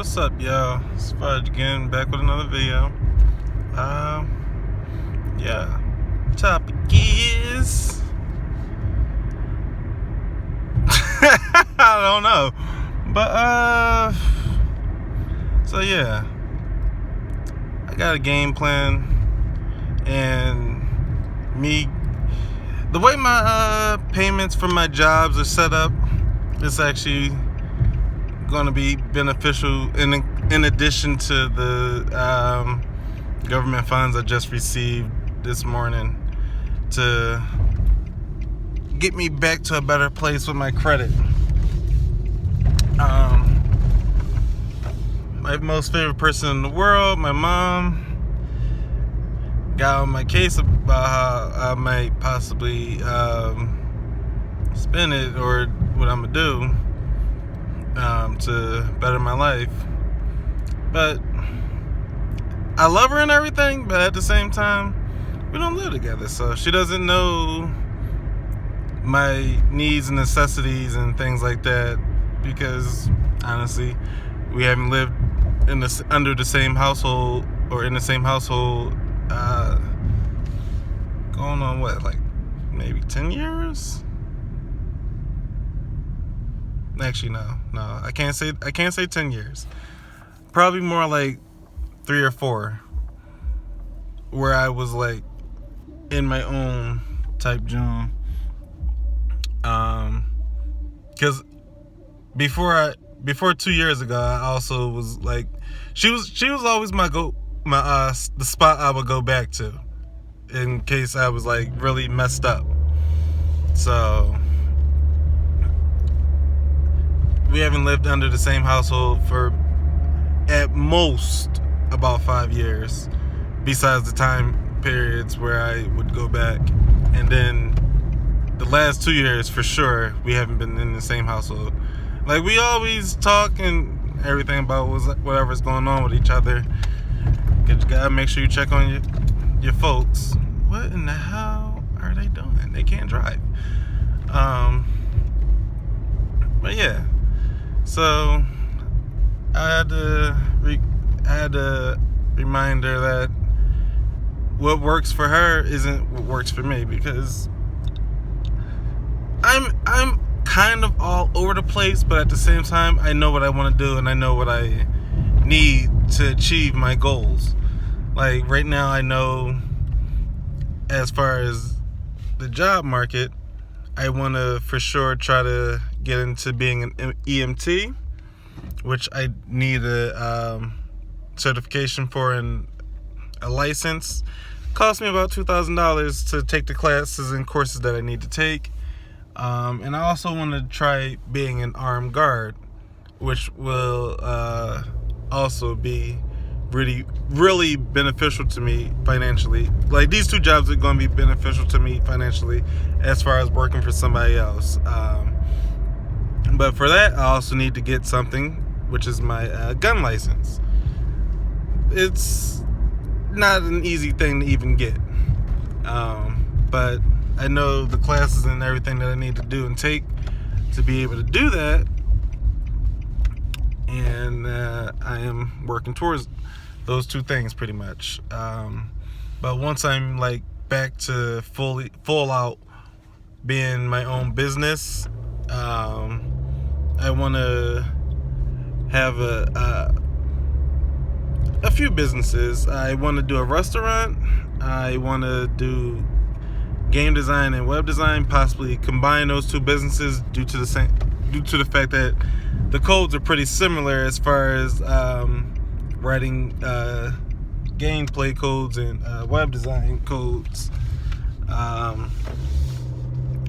What's up, y'all? It's Fudge again, back with another video. Yeah. Topic is I don't know. But so yeah. I got a game plan, and the way my payments for my jobs are set up, it's actually going to be beneficial in addition to the government funds I just received this morning to get me back to a better place with my credit. My most favorite person in the world, my mom, got on my case about how I might possibly spend it or what I'm gonna do to better my life. But I love her and everything, but at the same time, we don't live together, so she doesn't know my needs and necessities and things like that, because honestly, we haven't lived under the same household or in the same household going on like maybe 10 years. Actually, no, I can't say 10 years. Probably more like 3 or 4, where I was like in my own type zone. Because before 2 years ago, I also was like, she was always the spot I would go back to in case I was like really messed up. So we haven't lived under the same household for at most about 5 years, besides the time periods where I would go back. And then the last 2 years for sure we haven't been in the same household. Like, we always talk and everything about whatever's going on with each other, because you gotta make sure you check on your folks. What in the hell are they doing? They can't drive. But yeah, so I had to remind her that what works for her isn't what works for me, because I'm kind of all over the place, but at the same time, I know what I want to do and I know what I need to achieve my goals. Like right now, I know as far as the job market, I want to for sure try to get into being an EMT, which I need a certification for and a license. Cost me about $2,000 to take the classes and courses that I need to take. And I also want to try being an armed guard, which will also be really, really beneficial to me financially. Like, these two jobs are going to be beneficial to me financially as far as working for somebody else. But for that, I also need to get something, which is my gun license. It's not an easy thing to even get. But I know the classes and everything that I need to do and take to be able to do that, and I am working towards those two things pretty much. But once I'm like back to full out being my own business, I want to have a few businesses. I want to do a restaurant. I want to do game design and web design, possibly combine those two businesses due to the fact that the codes are pretty similar as far as writing gameplay codes and web design codes.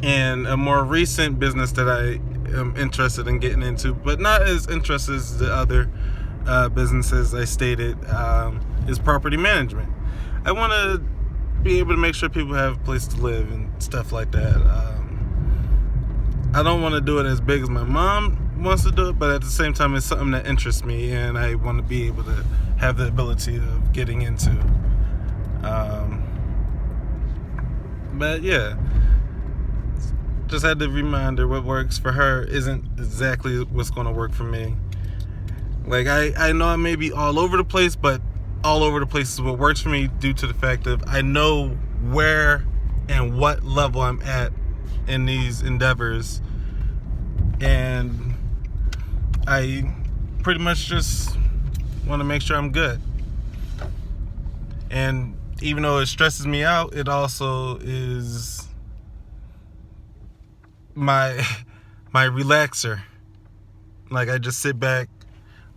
And a more recent business that I am interested in getting into, but not as interested as the other businesses I stated, is property management. I want to be able to make sure people have a place to live and stuff like that. I don't want to do it as big as my mom wants to do it, but at the same time, it's something that interests me and I want to be able to have the ability of getting into. But yeah, just had to remind her what works for her isn't exactly what's going to work for me. Like, I know I may be all over the place, but all over the place is what works for me, due to the fact of I know where and what level I'm at in these endeavors, and I pretty much just want to make sure I'm good. And even though it stresses me out, it also is my relaxer. Like, I just sit back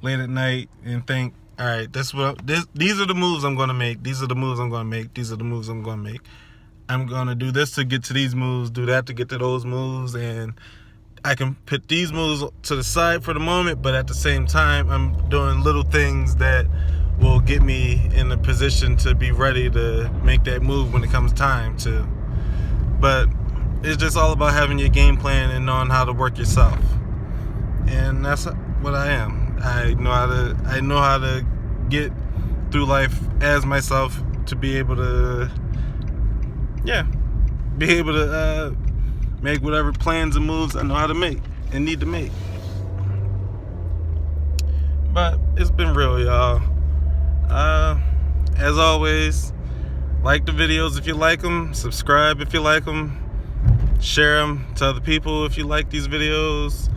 late at night and think, all right, these are the moves I'm going to make. These are the moves I'm going to make. These are the moves I'm going to make. I'm going to do this to get to these moves, do that to get to those moves, and I can put these moves to the side for the moment, but at the same time, I'm doing little things that will get me in a position to be ready to make that move when it comes time to. But it's just all about having your game plan and knowing how to work yourself. And that's what I am. I know how to get through life as myself, to be able to make whatever plans and moves I know how to make and need to make. But it's been real, y'all. As always, like the videos if you like them, subscribe if you like them, share them to other people if you like these videos.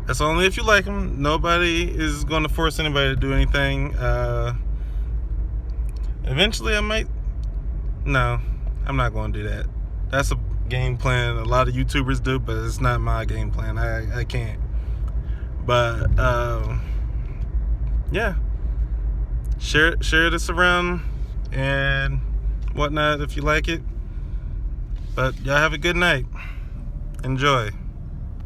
That's only if you like them. Nobody is going to force anybody to do anything. Eventually I might. No, I'm not going to do that. That's a game plan a lot of YouTubers do, but it's not my game plan. I can't. But yeah, share this around and whatnot if you like it. But y'all have a good night. Enjoy.